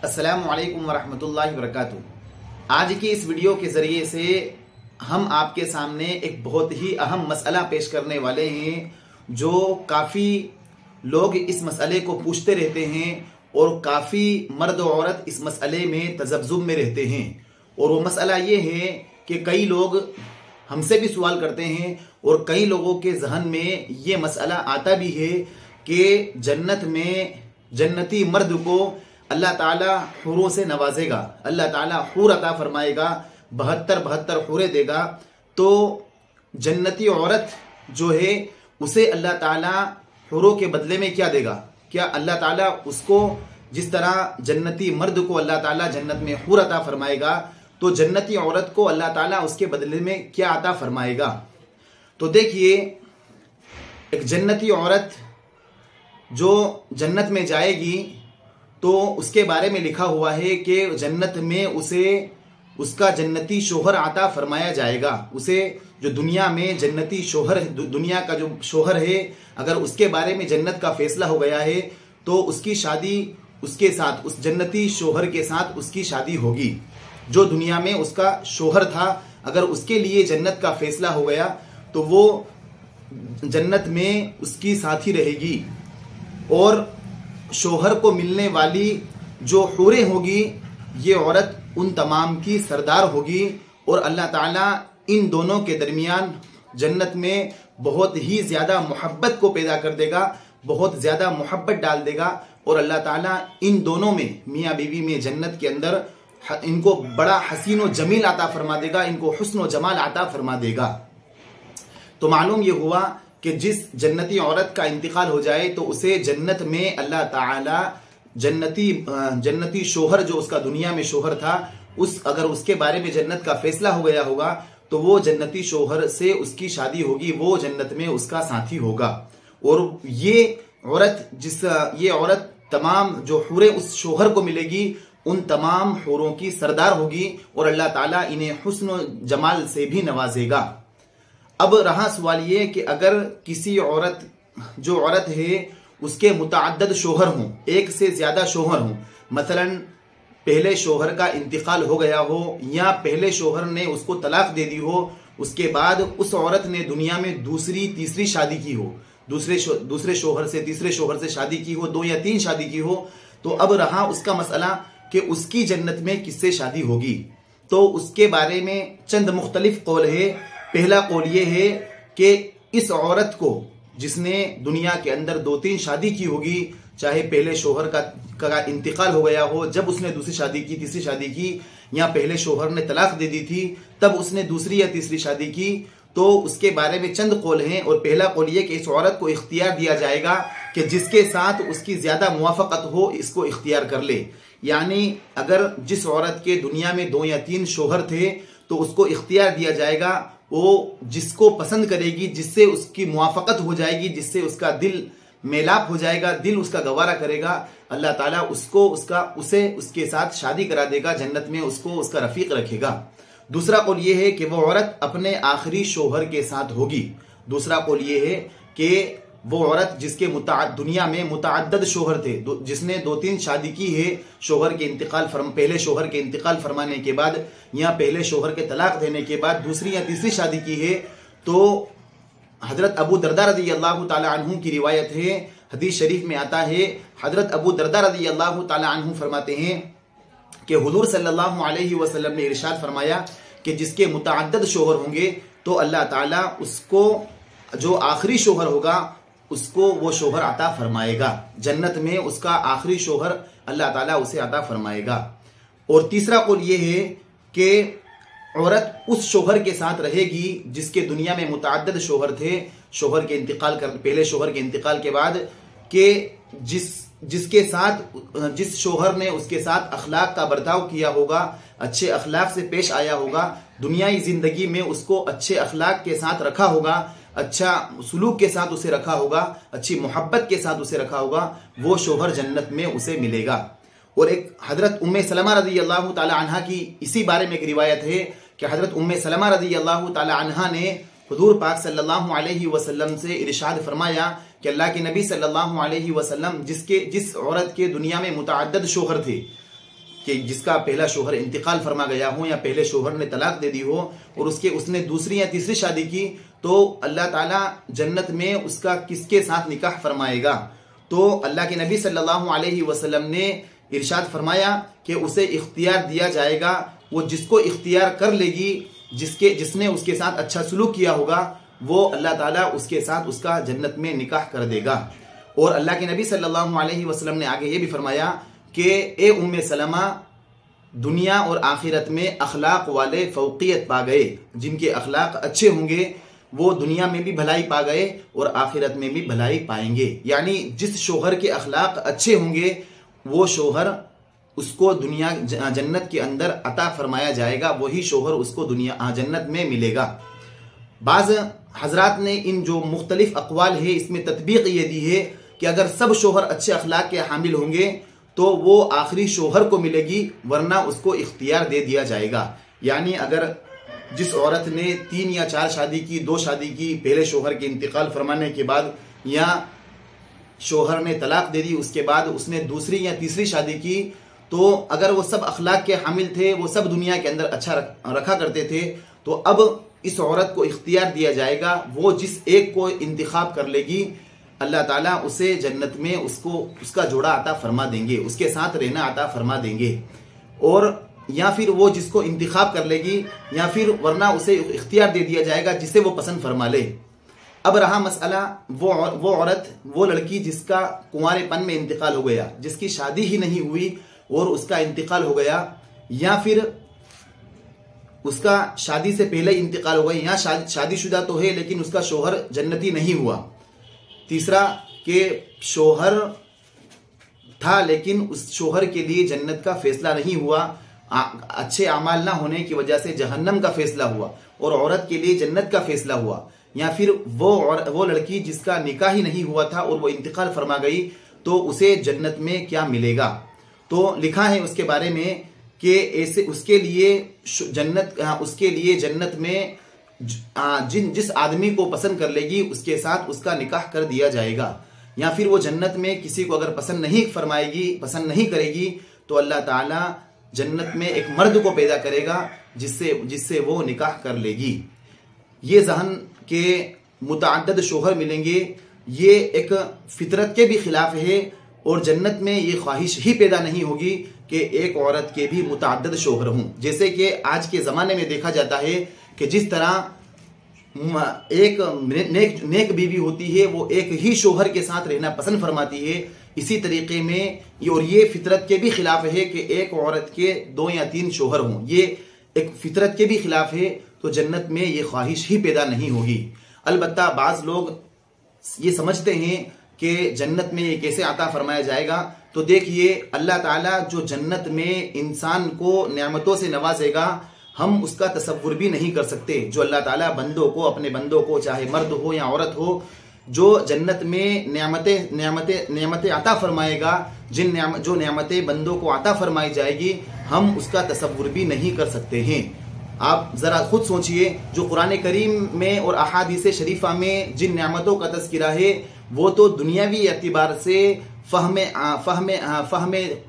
अस्सलामु अलैकुम वरहमतुल्लाहि वबरकातुहू। आज की इस वीडियो के ज़रिए से हम आपके सामने एक बहुत ही अहम मसला पेश करने वाले हैं, जो काफ़ी लोग इस मसले को पूछते रहते हैं और काफ़ी मर्द और औरत इस मसले में तज़ब्ज़ुब में रहते हैं। और वो मसला ये है कि कई लोग हमसे भी सवाल करते हैं और कई लोगों के जहन में ये मसला आता भी है कि जन्नत में जन्नती मर्द को अल्लाह ताला हुरों से नवाजेगा, अल्लाह ताला हुर अता फरमाएगा, 72 हुरें देगा। तो जन्नती औरत जो है उसे अल्लाह ताला हुरों के बदले में क्या देगा? क्या अल्लाह ताला उसको जिस तरह जन्नती मर्द को अल्लाह ताला जन्नत में हुर अता फरमाएगा, तो जन्नती औरत को अल्लाह ताला उसके बदले में क्या अता फरमाएगा? तो देखिए, एक जन्नती औरत जो जन्नत में जाएगी तो उसके बारे में लिखा हुआ है कि जन्नत में उसे उसका जन्नती शोहर अता फरमाया जाएगा। उसे जो दुनिया में जन्नती शोहर, दुनिया का जो शोहर है, अगर उसके बारे में जन्नत का फैसला हो गया है तो उसकी शादी उसके साथ, उस जन्नती शोहर के साथ उसकी शादी होगी। जो दुनिया में उसका शोहर था, अगर उसके लिए जन्नत का फैसला हो गया तो वो जन्नत में उसकी साथी रहेगी। और शोहर को मिलने वाली जो हूरें होगी, ये औरत उन तमाम की सरदार होगी। और अल्लाह ताला इन दोनों के दरमियान जन्नत में बहुत ही ज़्यादा मोहब्बत को पैदा कर देगा, बहुत ज़्यादा मोहब्बत डाल देगा। और अल्लाह ताला इन दोनों में, मियाँ बीवी में जन्नत के अंदर, इनको बड़ा हसीन व जमील अता फरमा देगा, इनको हुस्न व जमाल अता फरमा देगा। तो मालूम ये हुआ कि जिस जन्नती औरत का इंतकाल हो जाए तो उसे जन्नत में अल्लाह ताला जन्नती शोहर जो उसका दुनिया में शोहर था, अगर उसके बारे में जन्नत का फैसला हो गया होगा तो वो जन्नती शोहर से उसकी शादी होगी, वो जन्नत में उसका साथी होगा। और ये औरत तमाम जो हुरें उस शोहर को मिलेगी, उन तमाम हुरों की सरदार होगी और अल्लाह ताला इन्हें हुस्न जमाल से भी नवाजेगा। अब रहा सवाल ये कि अगर किसी जो औरत है उसके मुतअद्दिद शोहर हों, एक से ज्यादा शोहर हों, मसलन पहले शोहर का इंतकाल हो गया हो या पहले शोहर ने उसको तलाक दे दी हो, उसके बाद उस औरत ने दुनिया में दूसरी तीसरी शादी की हो, दूसरे शोहर से तीसरे शोहर से शादी की हो, 2 या 3 शादी की हो, तो अब रहा उसका मसला कि उसकी जन्नत में किससे शादी होगी। तो उसके बारे में चंद मुख्तलिफ कौल है। पहला कौल ये है कि इस औरत को जिसने दुनिया के अंदर 2-3 शादी की होगी, चाहे पहले शोहर का इंतकाल हो गया हो जब उसने दूसरी शादी की, तीसरी शादी की, या पहले शोहर ने तलाक दे दी थी तब उसने दूसरी या तीसरी शादी की, तो उसके बारे में चंद कौल हैं। और पहला कौल ये कि इस औरत को इख्तियार दिया जाएगा कि जिसके साथ उसकी ज्यादा मुवाफकत हो इसको इख्तियार कर ले। यानी अगर जिस औरत के दुनिया में 2 या 3 शोहर थे तो उसको इख्तियार दिया जाएगा, वो जिसको पसंद करेगी, जिससे उसकी मुवाफकत हो जाएगी, जिससे उसका दिल मेलाप हो जाएगा, दिल उसका गवारा करेगा, अल्लाह ताला उसे उसके साथ शादी करा देगा, जन्नत में उसको उसका रफीक रखेगा। दूसरा कौल ये है कि वो औरत अपने आखिरी शोहर के साथ होगी। दूसरा कौल ये है कि वो औरत जिसके दुनिया में मुतअद्दिद शोहर थे, जिसने 2-3 शादी की है, पहले शोहर के इंतकाल फरमाने के बाद या पहले शोहर के तलाक देने के बाद दूसरी या तीसरी शादी की है, तो हजरत अबू दरदा रज़ी अल्लाह ताला अन्हु की रिवायत है, हदीस शरीफ में आता है, हजरत अबू दरदा रज़ी अल्लाह ताला अन्हु फरमाते हैं कि हुजूर सल्लल्लाहु अलैहि वसल्लम ने इरशाद फरमाया कि जिसके मुतअद्दिद शोहर होंगे तो अल्लाह ताला उसको जो आखिरी शोहर होगा उसको वो शोहर अता फरमाएगा, जन्नत में उसका आखिरी शोहर अल्लाह ताला उसे अता फरमाएगा। और तीसरा कौल ये है कि औरत उस शोहर के साथ रहेगी जिसके दुनिया में मुतअद्दिद शोहर थे, पहले शोहर के इंतकाल के बाद, कि जिस शोहर ने उसके साथ अखलाक का बर्ताव किया होगा, अच्छे अखलाक से पेश आया होगा, दुनियाई जिंदगी में उसको अच्छे अखलाक के साथ रखा होगा, अच्छा सुलूक के साथ उसे रखा होगा, अच्छी मोहब्बत के साथ उसे रखा होगा, वो शोहर जन्नत में उसे मिलेगा। और एक हजरत उम्मे सलमा रज़ी अल्लाह ताला अन्हा की इसी बारे में एक रिवायत है कि हजरत उम्मे सलमा रज़ी अल्लाह ताला अन्हा ने हुजूर पाक सल्लल्लाहु अलैहि वसल्लम से इरशाद फरमाया कि अल्लाह के नबी सल्लल्लाहु अलैहि वसल्लम जिस औरत के दुनिया में मुतअद्दिद शोहर थे, कि जिसका पहला शोहर इंतकाल फरमा गया हो या पहले शोहर ने तलाक दे दी हो और उसने दूसरी या तीसरी शादी की, तो अल्लाह ताला जन्नत में उसका किसके साथ निकाह फरमाएगा? तो अल्लाह के नबी सल्लल्लाहु अलैहि वसल्लम ने इरशाद फरमाया कि उसे इख्तियार दिया जाएगा, वो जिसको इख्तियार कर लेगी, जिसने उसके साथ अच्छा सलूक किया होगा, वो अल्लाह ताला उसके साथ उसका जन्नत में निकाह कर देगा। और अल्लाह के नबी सल्लल्लाहु अलैहि वसल्लम ने आगे ये भी फरमाया कि ए उम्मे सलमा, दुनिया और आखिरत में अखलाक वाले फौकियत पा गए, जिनके अखलाक अच्छे होंगे वो दुनिया में भी भलाई पा गए और आखिरत में भी भलाई पाएंगे। यानी जिस शोहर के अखलाक अच्छे होंगे वो शोहर उसको दुनिया जन्नत के अंदर अता फरमाया जाएगा, वही शोहर उसको दुनिया जन्नत में मिलेगा। बाज हजरात ने इन जो मुख्तलिफ अक़वाल है इसमें तत्बीक ये दी है कि अगर सब शोहर अच्छे अखलाक के हामिल होंगे तो वो आखिरी शोहर को मिलेगी, वरना उसको इख्तियार दे दिया जाएगा। यानी अगर जिस औरत ने 3 या 4 शादी की, 2 शादी की, पहले शोहर के इंतकाल फरमाने के बाद या शोहर ने तलाक दे दी, उसके बाद उसने दूसरी या तीसरी शादी की, तो अगर वो सब अखलाक के हामिल थे, वो सब दुनिया के अंदर अच्छा रखा करते थे, तो अब इस औरत को इख्तियार दिया जाएगा, वो जिस एक को इंतखाब कर लेगी अल्लाह ताला उसे जन्नत में उसका जोड़ा अता फरमा देंगे, उसके साथ रहना अता फरमा देंगे। और या फिर वो जिसको इंतखाब कर लेगी या फिर वरना उसे इख्तियार दे दिया जाएगा जिसे वो पसंद फरमा ले। अब रहा मसला वो औरत, वो लड़की जिसका कुंवारेपन में इंतकाल हो गया, जिसकी शादी ही नहीं हुई और उसका इंतकाल हो गया, या फिर उसका शादी से पहले इंतकाल हो गया, या शादीशुदा तो है लेकिन उसका शोहर जन्नती नहीं हुआ। तीसरा कि शोहर था लेकिन उस शोहर के लिए जन्नत का फैसला नहीं हुआ, अच्छे अमाल ना होने की वजह से जहन्नम का फैसला हुआ और औरत के लिए जन्नत का फैसला हुआ। या फिर वो लड़की जिसका निकाह ही नहीं हुआ था और वो इंतकाल फरमा गई, तो उसे जन्नत में क्या मिलेगा? तो लिखा है उसके बारे में कि ऐसे उसके लिए जन्नत में जिस आदमी को पसंद कर लेगी उसके साथ उसका निकाह कर दिया जाएगा। या फिर वो जन्नत में किसी को अगर पसंद नहीं करेगी तो अल्लाह ताला जन्नत में एक मर्द को पैदा करेगा जिससे वो निकाह कर लेगी। ये जहन के मुतअद्दिद शोहर मिलेंगे, ये एक फितरत के भी खिलाफ है और जन्नत में ये ख्वाहिश ही पैदा नहीं होगी कि एक औरत के भी मुतअद्दिद शोहर हों। जैसे कि आज के ज़माने में देखा जाता है कि जिस तरह एक नेक बीवी होती है वो एक ही शोहर के साथ रहना पसंद फरमाती है, इसी तरीके में ये फितरत के भी खिलाफ है कि एक औरत के 2 या 3 शोहर हों, ये एक फितरत के भी खिलाफ है। तो जन्नत में ये ख्वाहिश ही पैदा नहीं होगी। अलबत्ता बाज़ लोग ये समझते हैं कि जन्नत में ये कैसे अता फरमाया जाएगा। तो देखिए, अल्लाह ताला जो जन्नत में इंसान को नेमतों से नवाजेगा, हम उसका तसव्वुर भी नहीं कर सकते। जो अल्लाह ताला अपने बंदों को, चाहे मर्द हो या औरत हो, जो जन्नत में नेमतें अता फरमाएगा, जो नेमतें बंदों को अता फरमाई जाएगी, हम उसका तसव्वुर भी नहीं कर सकते हैं। आप जरा खुद सोचिए, जो कुरान करीम में और अहादीस शरीफा में जिन नेमतों का तज़किरा है वो तो दुनियावी एतबार से फहमे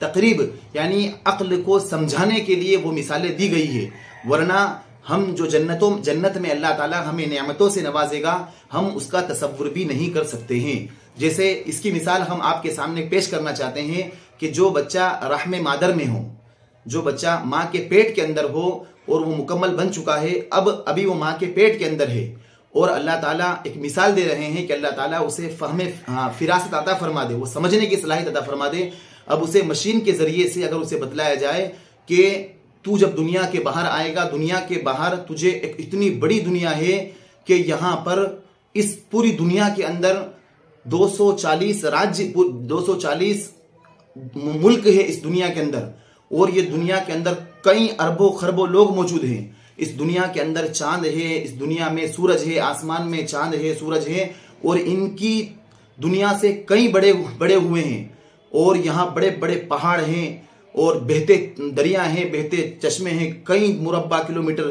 तकरीब यानी अक्ल को समझाने के लिए वो मिसालें दी गई है, वरना हम जो जन्नत में अल्लाह ताला हमें नेमतों से नवाजेगा, हम उसका तसव्वुर भी नहीं कर सकते हैं। जैसे इसकी मिसाल हम आपके सामने पेश करना चाहते हैं कि जो बच्चा रहमे मादर में हो, जो बच्चा माँ के पेट के अंदर हो और वो मुकम्मल बन चुका है, अभी वो माँ के पेट के अंदर है और अल्लाह ताला एक मिसाल दे रहे हैं कि अल्लाह ताला उसे फिरासत अता फरमा दे, वो समझने की सलाहियत अता फरमा दे। अब उसे मशीन के जरिए से अगर उसे बतलाया जाए कि तू जब दुनिया के बाहर आएगा, दुनिया के बाहर तुझे एक इतनी बड़ी दुनिया है कि यहाँ पर इस पूरी दुनिया के अंदर 240 राज्य, 240 मुल्क है इस दुनिया के अंदर, और ये दुनिया के अंदर कई अरबों खरबों लोग मौजूद हैं। इस दुनिया के अंदर चांद है, इस दुनिया में सूरज है, आसमान में चांद है, सूरज है, और इनकी दुनिया से कई बड़े हुए हैं, और यहाँ बड़े बड़े पहाड़ हैं और बहते दरिया हैं, बहते चश्मे हैं, कई मुरब्बा किलोमीटर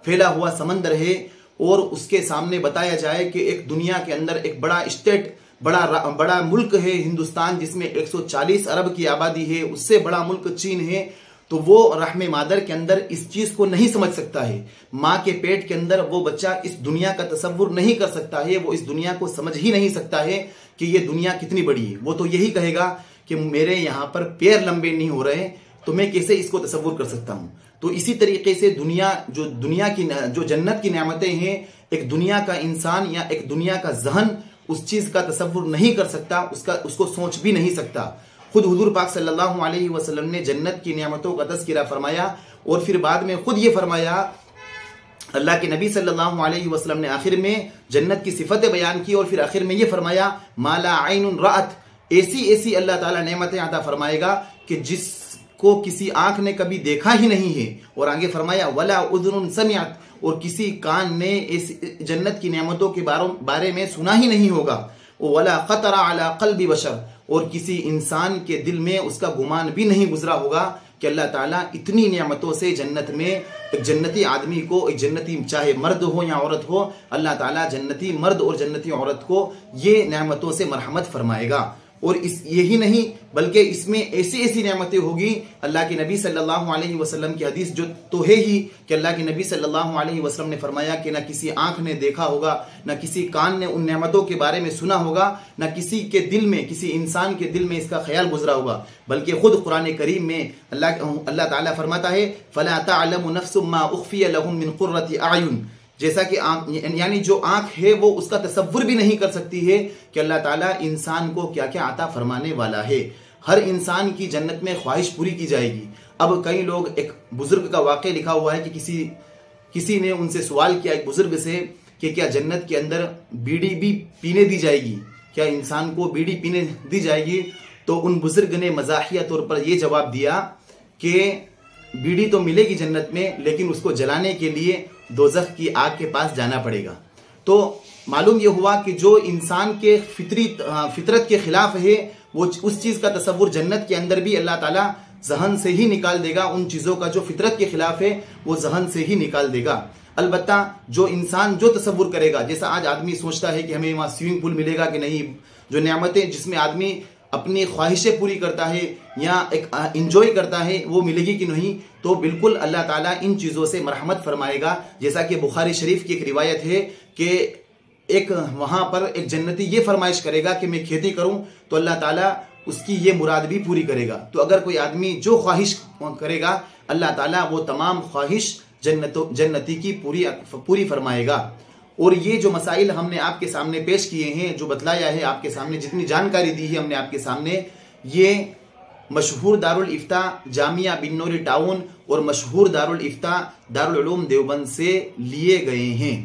फैला हुआ समंदर है। और उसके सामने बताया जाए कि एक दुनिया के अंदर एक बड़ा स्टेट, बड़ा मुल्क है हिंदुस्तान, जिसमें 140 अरब की आबादी है, उससे बड़ा मुल्क चीन है। तो वो रहमे मादर के अंदर इस चीज को नहीं समझ सकता है। माँ के पेट के अंदर वो बच्चा इस दुनिया का तसव्वुर नहीं कर सकता है, वो इस दुनिया को समझ ही नहीं सकता है कि ये दुनिया कितनी बड़ी है। वो तो यही कहेगा कि मेरे यहाँ पर पैर लंबे नहीं हो रहे, तो मैं कैसे इसको तसव्वुर कर सकता हूँ। तो इसी तरीके से दुनिया की जो जन्नत की नेमतें हैं, एक दुनिया का इंसान या एक दुनिया का जहन उस चीज का तसव्वुर नहीं कर सकता, उसको सोच भी नहीं सकता। खुद हुजूर पाक सल्लल्लाहु अलैहि वसल्लम ने जन्नत की नेमतों का तज़किरा फरमाया और फिर बाद में खुद ये फरमाया, अल्लाह के नबी सल्लल्लाहु अलैहि वसल्लम ने आखिर में जन्नत की सिफतें बयान की और फिर आखिर में ये फरमाया, माला आइनुन राअत, ऐसी ऐसी अल्लाह ताला नेमतें अता फरमाएगा कि जिसको किसी आंख ने कभी देखा ही नहीं है। और आगे फरमाया, वला उज़ुनुन समिअत, और किसी कान ने इस जन्नत की नेमतों के बारे में सुना ही नहीं होगा। वला खतरा अला क़ल्बि बशर, और किसी इंसान के दिल में उसका गुमान भी नहीं गुजरा होगा कि अल्लाह ताला इतनी नेमतों से जन्नत में एक जन्नती आदमी को, एक जन्नती चाहे मर्द हो या औरत हो, अल्लाह ताला जन्नती मर्द और जन्नती औरत को ये नेमतों से मरहमत फरमाएगा। और यही नहीं बल्कि इसमें ऐसी ऐसी नेमतें होगी। अल्लाह के नबी सल्लल्लाहु अलैहि वसल्लम की हदीस जो तो है ही कि अल्लाह के नबी सल्लल्लाहु अलैहि वसल्लम ने फरमाया कि ना किसी आंख ने देखा होगा, ना किसी कान ने उन नेमतों के बारे में सुना होगा, ना किसी के दिल में, किसी इंसान के दिल में इसका ख्याल गुजरा होगा। बल्कि खुद कुरान करीम में अल्लाह ताला फरमाता है, फला तअलमु नफ्सुम मा उख्फिय लहुम मिन कुर्रति अयुन, जैसा कि यानी जो आंख है वो उसका तसव्वुर भी नहीं कर सकती है कि अल्लाह ताला इंसान को क्या क्या अता फरमाने वाला है। हर इंसान की जन्नत में ख्वाहिश पूरी की जाएगी। अब कई लोग, एक बुजुर्ग का वाक़या लिखा हुआ है कि किसी ने उनसे सवाल किया एक बुजुर्ग से कि क्या जन्नत के अंदर बीड़ी भी पीने दी जाएगी, क्या इंसान को बीड़ी पीने दी जाएगी। तो उन बुजुर्ग ने मजाहिया तौर पर यह जवाब दिया कि बीड़ी तो मिलेगी जन्नत में, लेकिन उसको जलाने के लिए दोज़ख की आग के पास जाना पड़ेगा। तो मालूम यह हुआ कि जो इंसान के फितरत के खिलाफ है, वो उस चीज का तसव्वुर जन्नत के अंदर भी अल्लाह ताला जहन से ही निकाल देगा। उन चीजों का जो फितरत के खिलाफ है वो जहन से ही निकाल देगा। अलबत्ता जो इंसान जो तसव्वुर करेगा, जैसा आज आदमी सोचता है कि हमें वहां स्विमिंग पूल मिलेगा कि नहीं, जो नेमतें जिसमें आदमी अपनी ख्वाहिशें पूरी करता है या एक इंजॉय करता है वो मिलेगी कि नहीं, तो बिल्कुल अल्लाह ताला इन चीज़ों से मरहमत फरमाएगा। जैसा कि बुखारी शरीफ की एक रिवायत है कि एक वहां पर एक जन्नती ये फरमाइश करेगा कि मैं खेती करूं, तो अल्लाह ताला उसकी ये मुराद भी पूरी करेगा। तो अगर कोई आदमी जो ख्वाहिश करेगा, अल्लाह ताला वो तमाम ख्वाहिश जन्नती की पूरी फरमाएगा। और ये जो मसाइल हमने आपके सामने पेश किए हैं, जो बतलाया है आपके सामने, जितनी जानकारी दी है हमने आपके सामने, ये मशहूर दारुल इफ्ता जामिया बिन्नूरी टाउन और मशहूर दारुल इफ्ता दारुल उलूम देवबंद से लिए गए हैं।